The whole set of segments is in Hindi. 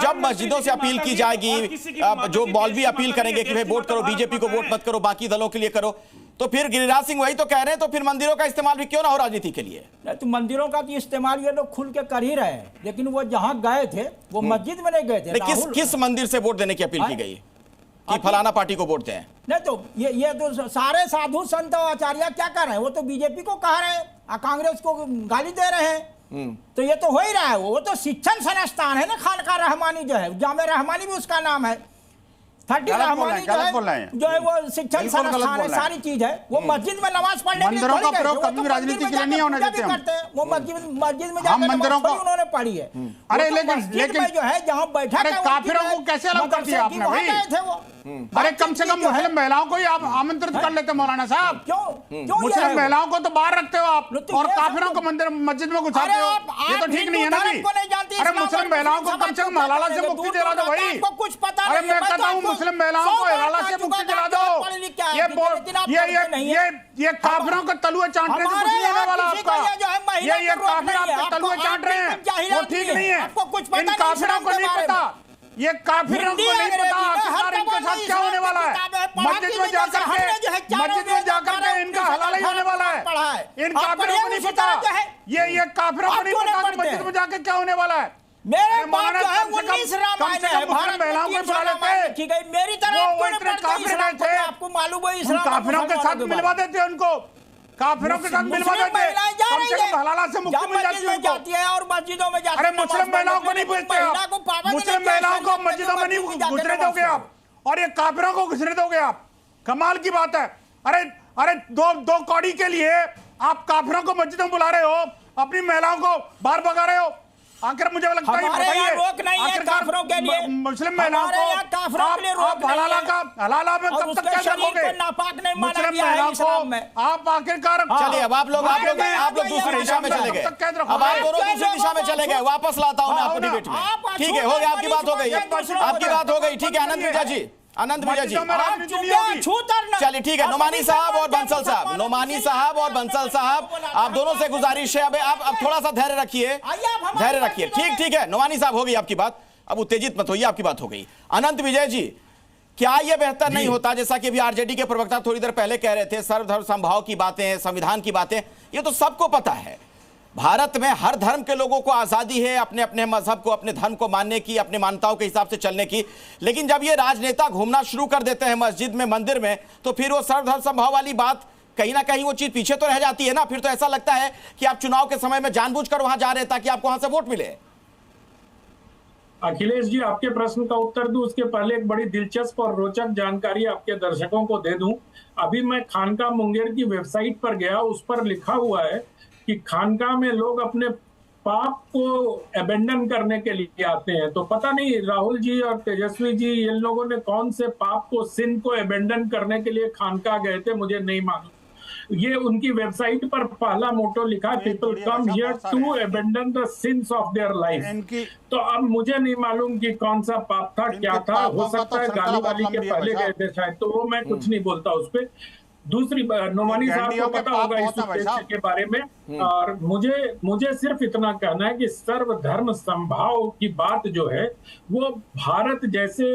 जब मस्जिदों से अपील की जाएगी, जो मौलवी अपील करेंगे कि भाई वोट करो बीजेपी को, वोट मत करो बाकी दलों के लिए करो, तो फिर गिरिराज सिंह वही तो कह रहे हैं, तो फिर मंदिरों का इस्तेमाल भी क्यों ना हो राजनीति के लिए? तो मंदिरों का तो इस्तेमाल ये लोग खुल के कर ही रहे हैं, लेकिन वो जहां गए थे वो मस्जिद में नहीं गए थे। किस मंदिर से वोट देने की अपील की गई कि फलाना पार्टी को वोट दें? नहीं, तो ये तो सारे साधु संत आचार्य क्या कर रहे हैं? वो तो बीजेपी को कह रहे हैं, कांग्रेस को गाली दे रहे हैं। तो ये तो हो ही रहा है। वो तो शिक्षण संस्थान है ना, खानका रहमानी जो है, जामे रहमानी भी उसका नाम है। 30 रहमानी जो है वो शिक्षण संस्थान है, सारी चीज है। वो मस्जिद में नमाज पढ़ने के लिए मंदिरों का प्रयोग कभी भी राजनीति के लिए नहीं होने देते हम। वो मस्जिद में जाकर मंदिरों को उन्होंने पढ़ी है। अरे लेकिन जो है जहाँ बैठा अरे काफिरों को कैसे अलग कर दिया आपने भाई? अरे कम से कम मुस्लिम महिलाओं को ही आप आमंत्रित कर लेते मौलाना साहब। क्यों मुस्लिम महिलाओं को तो बाहर रखते हो आप और काफिरों को मंदिर मस्जिद में घुसाते हो, ये तो ठीक नहीं है ना भाई। अरे मुस्लिम महिलाओं को कम से कम हलाला से मुक्ति दिला दो भाई। अरे मैं कहता हूँ मुस्लिम महिलाओं को हलाला से मुक्ति दिला दो। ये काफिरों के तलुए चाट रहे हैं, कुछ नहीं होने वाला आपका। ये काफिर आपके तलुए चाट रहे हैं, वो ठीक नहीं है। इन काफिरों को नहीं पता, ये काफिरों को नहीं पता आखिरकार इनके साथ क्या होने वाला है। मस्जिद में जाकर के इनका हलाल ही होने वाला है। इन काफिरों को नहीं पता, ये काफिरों को नहीं पता कि मस्जिद में जाकर क्या होने वाला है। मेरे बात जो है 19 रामायण है, भारत महिलाओं को बुला लेते, ठीक है मेरी तरफ थे, आपको मालूम है इस्लाम काफिरों के साथ मिलवा देते उनको, काफिरों के साथ मिलवा देते, कम से कम हलाला से मुक्ति मिल जाती है और मस्जिदों में जाती है। अरे मुस्लिम महिलाओं को नहीं पूछते आप, मुस्लिम महिलाओं को मस्जिदों में नहीं घुसने दोगे आप, और ये काफिरों को घुसने दोगे आप? कमाल की बात है। अरे दो कौड़ी के लिए आप काफिरों को मस्जिदों में बुला रहे हो, अपनी महिलाओं को बाहर भगा रहे हो। आखिर मुझे लगता है बताइए, रोक नहीं है काफिरों के लिए, मुस्लिम महिलाओं को आप हलाला में कब तक क्या रखोगे? मुस्लिम महिलाओं को आप आखिरकार चलिए, अब आप लोग दूसरी दिशा में चले गए, अब आप दोनों दूसरी दिशा में चले गए। वापस लाता हूं मैं आपको डिबेट में। ठीक है, हो गया, आपकी बात हो गई, आपकी बात हो गई। ठीक है आनंद विजय जी, चलिए ठीक है। नोमानी साहब और बंसल साहब, नोमानी साहब और बंसल साहब, आप दोनों से गुजारिश है, अब थोड़ा सा धैर्य रखिए, धैर्य रखिए। ठीक है नोमानी साहब, हो गई आपकी बात, अब उत्तेजित मत होइए, आपकी बात हो गई। अनंत विजय जी, क्या यह बेहतर नहीं होता, जैसा कि अभी आरजेडी के प्रवक्ता थोड़ी देर पहले कह रहे थे, सर्वधर्म समभाव की बातें, संविधान की बातें, ये तो सबको पता है, भारत में हर धर्म के लोगों को आजादी है अपने अपने मजहब को, अपने धर्म को मानने की, अपनी मान्यताओं के हिसाब से चलने की। लेकिन जब ये राजनेता घूमना शुरू कर देते हैं मस्जिद में, मंदिर में, तो फिर वो सर्वधर्म समभाव वाली बात कहीं ना कहीं वो चीज पीछे तो रह जाती है ना। फिर तो ऐसा लगता है कि आप चुनाव के समय में जानबूझकर वहां जा रहे हैं ताकि आपको वहां से वोट मिले। अखिलेश जी, आपके प्रश्न का उत्तर दूं उसके पहले एक बड़ी दिलचस्प और रोचक जानकारी आपके दर्शकों को दे दूं। अभी मैं खानका मुंगेर की वेबसाइट पर गया, उस पर लिखा हुआ है कि खानका में लोग अपने पाप को अबेंडन करने के लिए आते हैं। तो पता नहीं राहुल जी और तेजस्वी जी इन लोगों ने कौन से पाप को, सिन को अबेंडन करने के लिए खानका गए थे, मुझे नहीं मालूम। ये उनकी वेबसाइट पर पहला मोटो लिखा, people come here to abandon the sins of their life. तो अब मुझे नहीं मालूम कि कौन सा पाप था, क्या था, हो सकता है गाली वाली के पहले गए थे शायद, तो वो मैं कुछ नहीं बोलता उस पर। दूसरी नोमानी साहब को पता होगा इस उद्देश्य के बारे में, और मुझे सिर्फ इतना कहना है कि सर्वधर्म समभाव की बात जो है वो भारत जैसे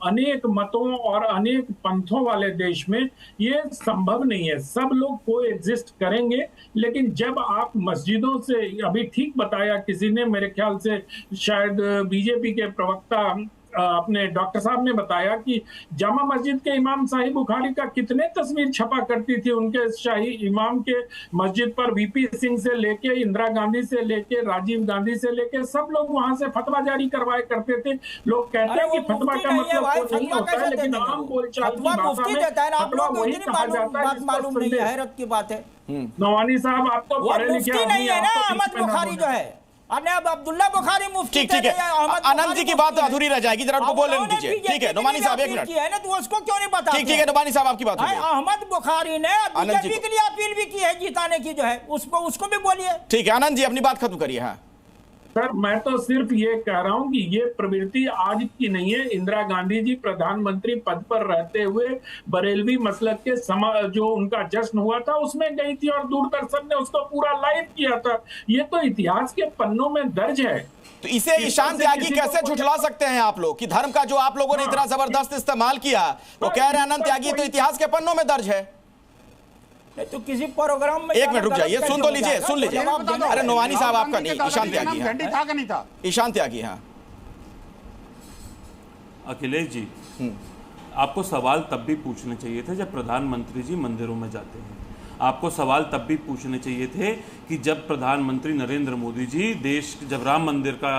अनेक मतों और अनेक पंथों वाले देश में ये संभव नहीं है। सब लोग को एग्जिस्ट करेंगे, लेकिन जब आप मस्जिदों से, अभी ठीक बताया किसी ने, मेरे ख्याल से शायद बीजेपी के प्रवक्ता अपने डॉक्टर साहब ने बताया कि जामा मस्जिद के इमाम शाही बुखारी का कितने तस्वीर छपा करती थी उनके शाही इमाम के मस्जिद पर। वीपी सिंह से लेके, इंदिरा गांधी से लेके, राजीव गांधी से लेके सब लोग वहां से फतवा जारी करवाया करते थे। लोग कहते हैं कि फतवा का मतलब कुछ नहीं होता है, लेकिन आम बोलचाल की भाषा में फतवा वही कहा जाता है जिसको हैरत की बात है। नवानी साहब आपको पढ़े लिखे नहीं है ना, अहमद बुखारी जो है, अब अब्दुल्ला बुखारी मुफ्ती। ठीक है, आनंद जी की बात अधूरी रह जाएगी, जरा उनको बोलने दीजिए। ठीक है नोमानी साहब, एक मिनट है ना, तो उसको क्यों नहीं पता? ठीक है नोमानी साहब, आपकी बात हो गई। अहमद बुखारी ने बीजेपी के लिए अपील भी की है जिताने की जो है, उसको भी बोलिए। ठीक है आनंद जी, अपनी बात खत्म करिए। हाँ सर मैं तो सिर्फ ये कह रहा हूं कि ये प्रवृत्ति आज की नहीं है। इंदिरा गांधी जी प्रधानमंत्री पद पर रहते हुए बरेलवी मसलक के जो उनका जश्न हुआ था उसमें गई थी और दूरदर्शन ने उसको पूरा लाइव किया था। ये तो इतिहास के पन्नों में दर्ज है। तो इसे ईशान त्यागी कैसे झुठला सकते हैं आप लोग कि धर्म का जो आप लोगों ने इतना जबरदस्त इस्तेमाल किया, वो कह रहे हैं अनंत त्यागी तो इतिहास के पन्नों में दर्ज है। तो किसी प्रोग्राम में एक मिनट रुक जाइए, सुन तो लीजिए, सुन लीजिए। अरे नोमानी साहब आपका नहीं, ईशान त्यागी है। था कि नहीं था? ईशान त्यागी, हाँ। अखिलेश जी, आपको सवाल तब भी पूछने चाहिए थे जब प्रधानमंत्री जी मंदिरों में जाते हैं। आपको सवाल तब भी पूछने चाहिए थे कि जब प्रधानमंत्री नरेंद्र मोदी जी जब राम मंदिर का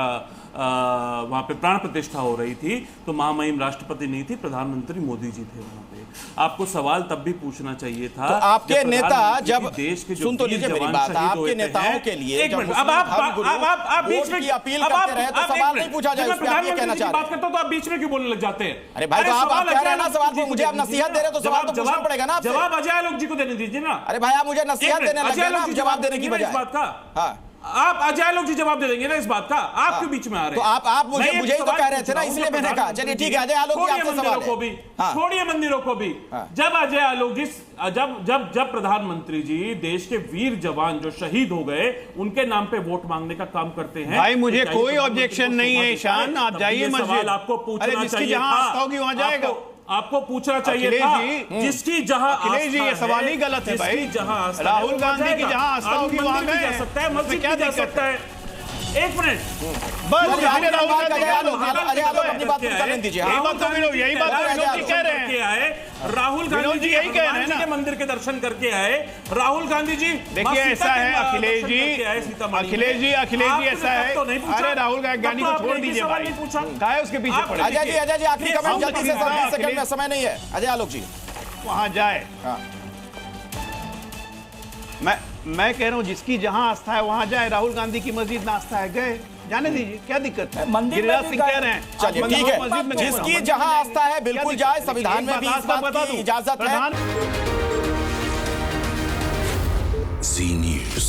वहाँ पे प्राण प्रतिष्ठा हो रही थी तो महामहिम राष्ट्रपति नहीं थी, प्रधानमंत्री मोदी जी थे वहाँ पे। आपको सवाल तब भी पूछना चाहिए था। तो आपके नेता जब देश के सुन तो लीजिए मेरी बात, आपके नेताओं के लिए एक मिनट, अब आप बीच में अपील करते रहे तो सवाल नहीं पूछा जाए, उसमें आप ये कहना चाह रहे हैं। बात करता हूं तो आप बीच में क्यों बोलने लग जाते हैं? अरे भाई तो आप कह रहे हैं ना सवाल को, मुझे आप नसीहत दे रहे तो सवाल तो पूछना पड़ेगा ना आपसे। जवाब अजय आलोक जी को देने दीजिए ना। अरे भाई आप मुझे नसीहत देने लगे ना जवाब देने की बजाय। इस बात का हाँ, आप अजय आलोक जी जवाब दे देंगे ना इस बात का? आप क्यों बीच में आ रहे हैं? तो आप मुझे ही तो कह रहे थे ना, इसलिए मैंने कहा चलिए ठीक है अजय आलोक जी आपसे सवाल है। हाँ, छोड़िए मंदिरों को भी। जब अजय आलोक जी जब प्रधानमंत्री जी देश के वीर जवान जो शहीद हो गए उनके नाम पे वोट मांगने का काम करते हैं। भाई मुझे कोई ऑब्जेक्शन नहीं है ईशान, आप जाइए मस्जिद। आपको पूछना चाहिए जहां आस्था होगी वहां जाएगा। आपको पूछना चाहिए था जिसकी जहां अखिलेश जी ये सवाल ही गलत है भाई। राहुल गांधी की जहां आस्था होगी वहां जा सकता है, मस्जिद क्या जा सकता है। एक मिनट बस अजय आलोक अपनी बात पूरी करने दीजिए। यही बात तो विनोद जी कह रहे हैं। राहुल गांधी जी यही कह रहे हैं ना, मंदिर के दर्शन करके आए राहुल गांधी जी। देखिए ऐसा है अखिलेश जी ऐसा है। अरे राहुल गांधी को छोड़ दीजिए भाई, क्या है उसके पीछे पड़े। अजय जी आखिरी कमेंट जल्दी से, 20 सेकंड में समय नहीं है। अजय आलोक जी वहां जाए। मैं कह रहा हूं जिसकी जहां आस्था है वहां जाए। राहुल गांधी की मस्जिद में आस्था है, गए, जाने दीजिए, क्या दिक्कत है? गिरिराज सिंह कह रहे हैं चलिए ठीक है, जिसकी जहां आस्था है बिल्कुल जाए, संविधान में भी इस बात की इजाजत है। जी न्यूज़।